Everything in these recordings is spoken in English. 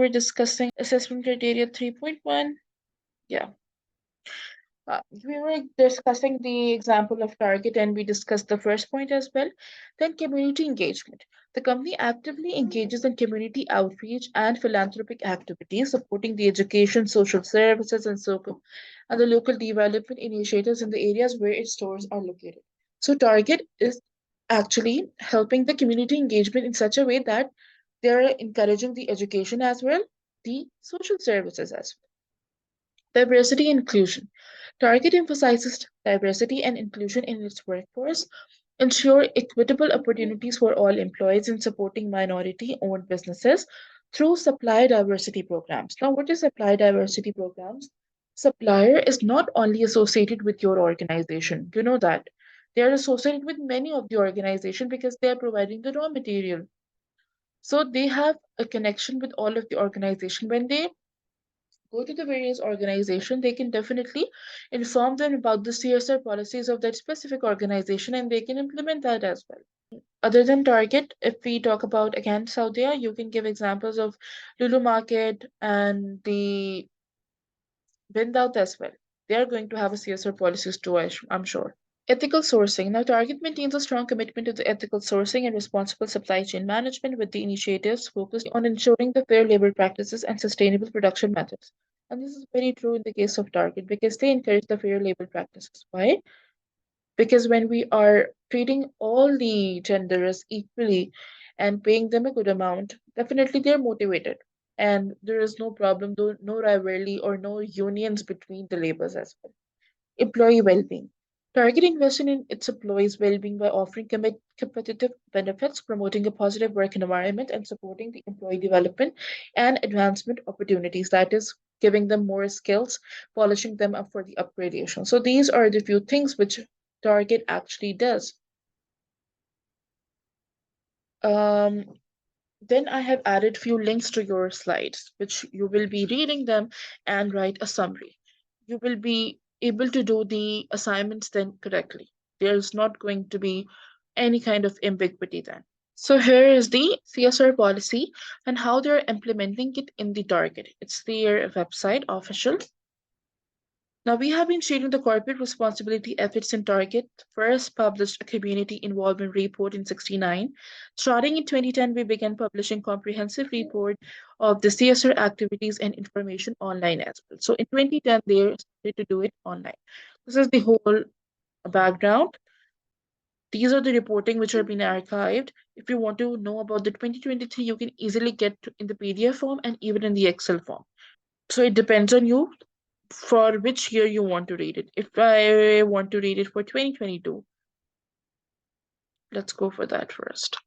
were discussing assessment criteria 3.1. Yeah. We were discussing the example of target and we discussed the first point as well. Then community engagement. The company actively engages in community outreach and philanthropic activities, supporting the education, social services, and the local development initiatives in the areas where its stores are located. So target is actually helping the community engagement in such a way that they're encouraging the education as well, the social services as well. Diversity and inclusion. Target emphasizes diversity and inclusion in its workforce, ensure equitable opportunities for all employees in supporting minority-owned businesses through supply diversity programs. Now, what is supply diversity programs? Supplier is not only associated with your organization, you know that. They are associated with many of the organization because they are providing the raw material. So they have a connection with all of the organization. When they go to the various organization, they can definitely inform them about the CSR policies of that specific organization and they can implement that as well. Other than Target, if we talk about again Saudia, you can give examples of Lulu Market and the Bindout as well. They are going to have a CSR policies too, I'm sure. Ethical sourcing. Now, Target maintains a strong commitment to the ethical sourcing and responsible supply chain management with the initiatives focused on ensuring the fair labor practices and sustainable production methods. And this is very true in the case of Target because they encourage the fair labor practices. Why? Because when we are treating all the genders equally and paying them a good amount, definitely they're motivated. And there is no problem, no rivalry or no unions between the labors as well. Employee well-being. Target invests in its employees' well-being by offering competitive benefits, promoting a positive work environment, and supporting the employee development and advancement opportunities. That is, giving them more skills, polishing them up for the upgradation. So these are the few things which Target actually does. Um, then I have added few links to your slides, which you will be reading them and write a summary. You will be able to do the assignments then correctly. There's not going to be any kind of ambiguity then. So here is the CSR policy and how they're implementing it in the target. It's their website, official. Now, we have been sharing the corporate responsibility efforts in Target, first published a community involvement report in 69. Starting in 2010, we began publishing comprehensive report of the CSR activities and information online as well. So in 2010, they started to do it online. This is the whole background. These are the reporting which are being archived. If you want to know about the 2023, you can easily get in the PDF form and even in the Excel form. So it depends on you for which year you want to read it. If I want to read it for 2022, let's go for that first.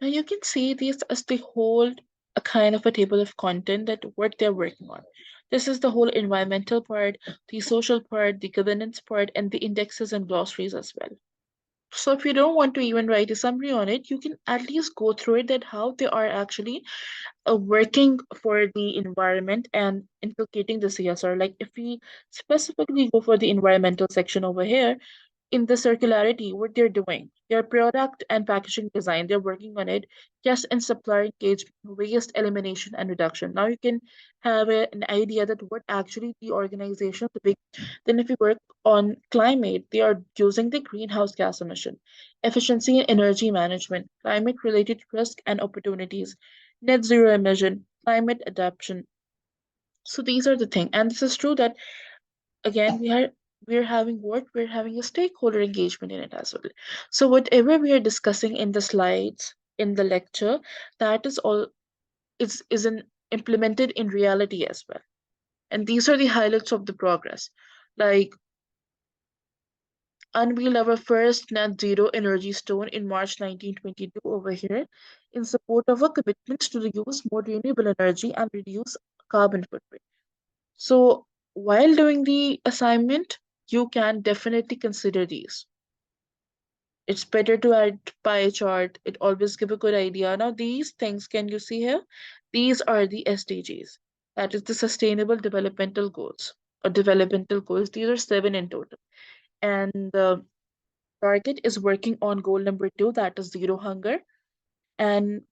Now you can see this as the whole a kind of a table of content that what they're working on. This is the whole environmental part, the social part, the governance part, and the indexes and glossaries as well. So if you don't want to even write a summary on it, you can at least go through it that how they are actually working for the environment and inculcating the CSR. Like if we specifically go for the environmental section over here, in the circularity, what they're doing, their product and packaging design, they're working on it just in supplier engagement, waste elimination and reduction. Now you can have an idea that what actually the organization, the big, then if you work on climate, they are using the greenhouse gas emission, efficiency and energy management, climate related risk and opportunities, net zero emission, climate adaptation. So these are the things. And this is true that again we're having what we're having a stakeholder engagement in it as well. So whatever we are discussing in the slides in the lecture, that is all is implemented in reality as well. And these are the highlights of the progress, like unveiled our first net zero energy stone in March 1922 over here in support of a commitment to use more renewable energy and reduce carbon footprint. So while doing the assignment, you can definitely consider these. It's better to add pie chart. It always give a good idea. Now these things, can you see here? These are the SDGs. That is the Sustainable Developmental Goals or developmental goals. These are 7 in total. And the target is working on goal number 2, that is zero hunger. And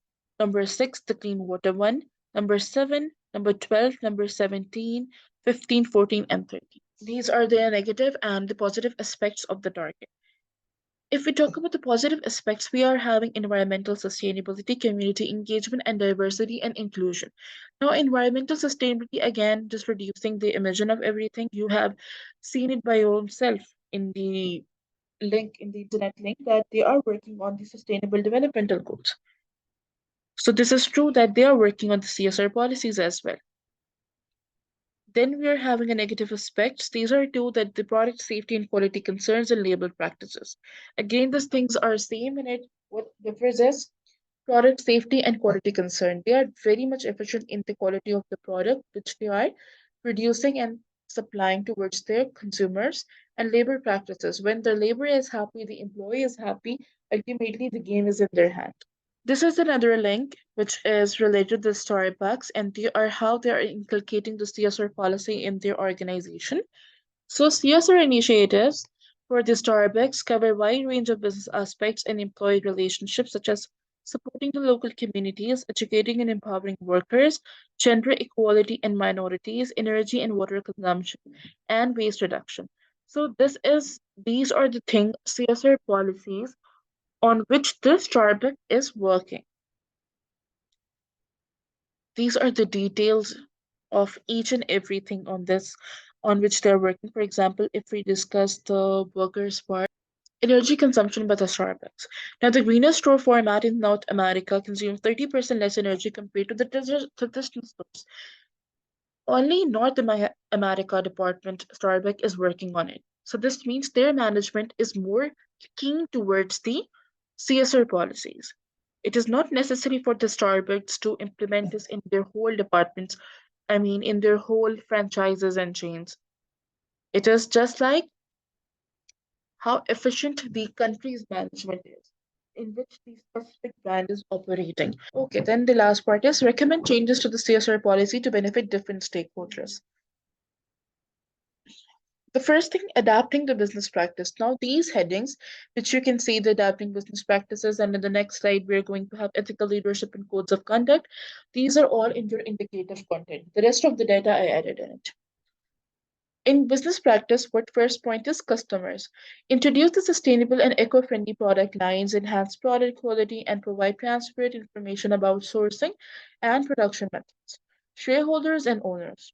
number 6, the clean water one. number 7, number 12, number 17, 15, 14, and 13. These are the negative and the positive aspects of the target. If we talk about the positive aspects, we are having environmental sustainability, community engagement, and diversity and inclusion. Now, environmental sustainability, again, just reducing the emission of everything. You have seen it by yourself in the internet link, that they are working on the sustainable developmental goals. So this is true that they are working on the CSR policies as well. Then we are having a negative aspects. These are two, that the product safety and quality concerns and label practices. Again, these things are same in it. What differs is product safety and quality concern. They are very much efficient in the quality of the product which they are producing and supplying towards their consumers. And labor practices. When the labor is happy, the employee is happy, ultimately the game is in their hand. This is another link which is related to Starbucks, and they are how they are inculcating the CSR policy in their organization. So CSR initiatives for the Starbucks cover a wide range of business aspects and employee relationships, such as supporting the local communities, educating and empowering workers, gender equality and minorities, energy and water consumption, and waste reduction. So these are the thing CSR policies on which this Starbucks is working. These are the details of each and everything on this, on which they're working. For example, if we discuss the workers part, energy consumption by the Starbucks. Now, the greener store format in North America consumes 30% less energy compared to the traditional stores. Only America department Starbucks is working on it. So this means their management is more keen towards the CSR policies. It is not necessary for the Starbucks to implement this in their whole departments, I mean, in their whole franchises and chains. It is just like how efficient the country's management is, in which the specific brand is operating. Okay, then the last part is recommend changes to the CSR policy to benefit different stakeholders. The first thing, adapting the business practice. Now, these headings, which you can see the adapting business practices, and in the next slide, we're going to have ethical leadership and codes of conduct. These are all in your indicative content. The rest of the data I added in it. In business practice, what first point is customers. Introduce the sustainable and eco-friendly product lines, enhance product quality, and provide transparent information about sourcing and production methods. Shareholders and owners.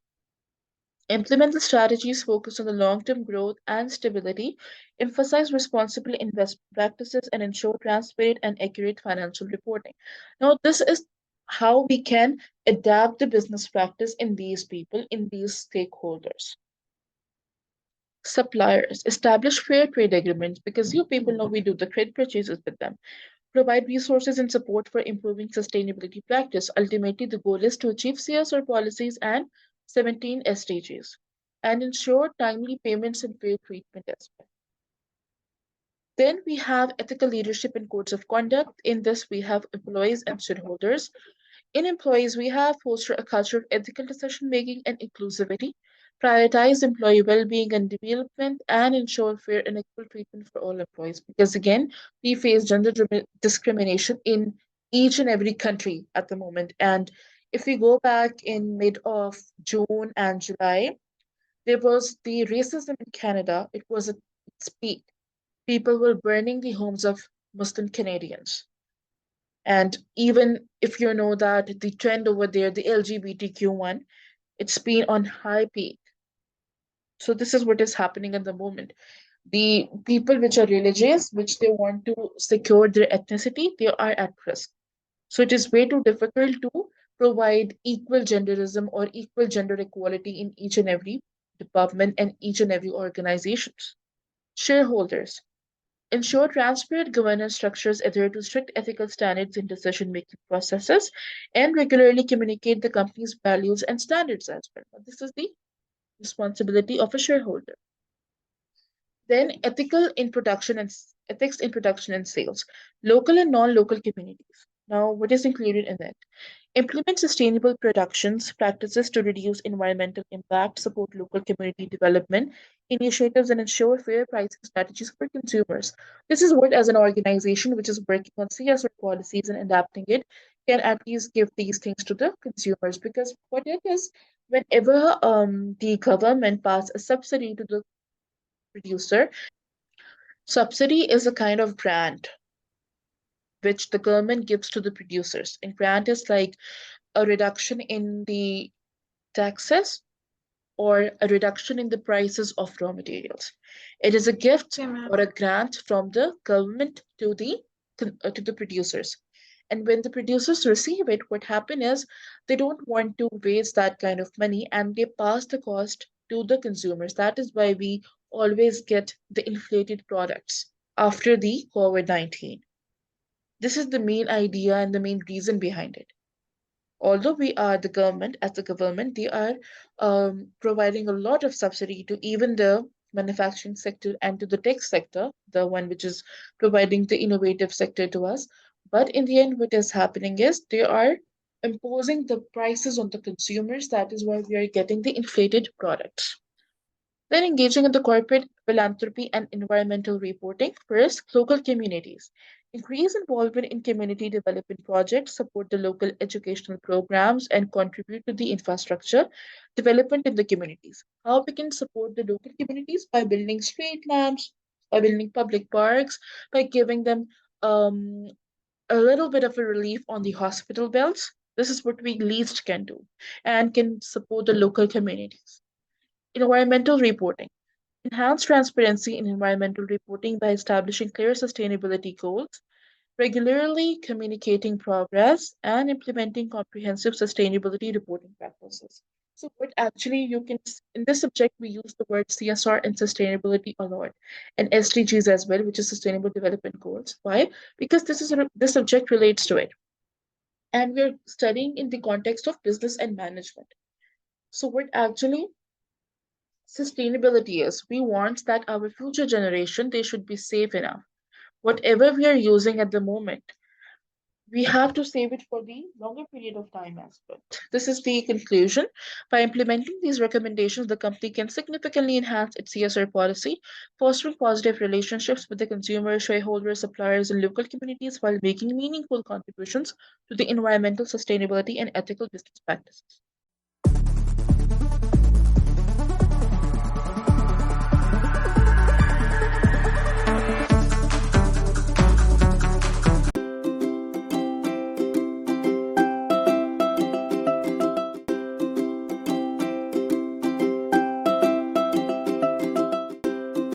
Implement the strategies focused on the long-term growth and stability, emphasize responsible investment practices, and ensure transparent and accurate financial reporting. Now, this is how we can adapt the business practice in these people, in these stakeholders. Suppliers, establish fair trade agreements because you people know we do the trade purchases with them. Provide resources and support for improving sustainability practice. Ultimately, the goal is to achieve CSR policies and 17 SDGs and ensure timely payments and fair treatment as well. Then we have ethical leadership and codes of conduct. In this, we have employees and shareholders. In employees, we have foster a culture of ethical decision making and inclusivity, prioritize employee well-being and development, and ensure fair and equal treatment for all employees. Because again, we face gender discrimination in each and every country at the moment. And if we go back in mid of June and July, there was the racism in Canada. It was at its peak. People were burning the homes of Muslim Canadians. And even if you know that the trend over there, the LGBTQ one, it's been on high peak. So this is what is happening at the moment. The people which are religious, which they want to secure their ethnicity, they are at risk. So it is way too difficult to provide equal genderism or equal gender equality in each and every department and each and every organizations. Shareholders, ensure transparent governance structures, adhere to strict ethical standards in decision-making processes, and regularly communicate the company's values and standards as well. This is the responsibility of a shareholder. Then ethics in production and sales, local and non-local communities. Now, what is included in it? Implement sustainable productions practices to reduce environmental impact, support local community development initiatives, and ensure fair pricing strategies for consumers. This is what, as an organization which is working on CSR policies and adapting it, can at least give these things to the consumers, because what it is, whenever the government pass a subsidy to the producer, subsidy is a kind of grant which the government gives to the producers. And grant is like a reduction in the taxes or a reduction in the prices of raw materials. It is a gift Okay, ma'am. or a grant from the government to the producers. And when the producers receive it, what happens is they don't want to waste that kind of money and they pass the cost to the consumers. That is why we always get the inflated products after the COVID-19. This is the main idea and the main reason behind it. Although we are the government, as the government, they are providing a lot of subsidy to even the manufacturing sector and to the tech sector, the one which is providing the innovative sector to us. But in the end, what is happening is they are imposing the prices on the consumers. That is why we are getting the inflated products. Then engaging in the corporate philanthropy and environmental reporting. First, local communities. Increase involvement in community development projects, support the local educational programs, and contribute to the infrastructure development in the communities. How we can support the local communities? By building street lamps, by building public parks, by giving them um, a little bit of a relief on the hospital bills. This is what we least can do and can support the local communities. Environmental reporting. Enhance transparency in environmental reporting by establishing clear sustainability goals, regularly communicating progress, and implementing comprehensive sustainability reporting practices. So, what actually you can, in this subject, we use the word CSR and sustainability a lot, and SDGs as well, which is Sustainable Development Goals. Why? Because this subject relates to it, and we're studying in the context of business and management. So, what actually sustainability is, we want that our future generation, they should be safe enough. Whatever we are using at the moment, we have to save it for the longer period of time as well. This is the conclusion. By implementing these recommendations, the company can significantly enhance its CSR policy, fostering positive relationships with the consumers, shareholders, suppliers, and local communities while making meaningful contributions to the environmental sustainability and ethical business practices.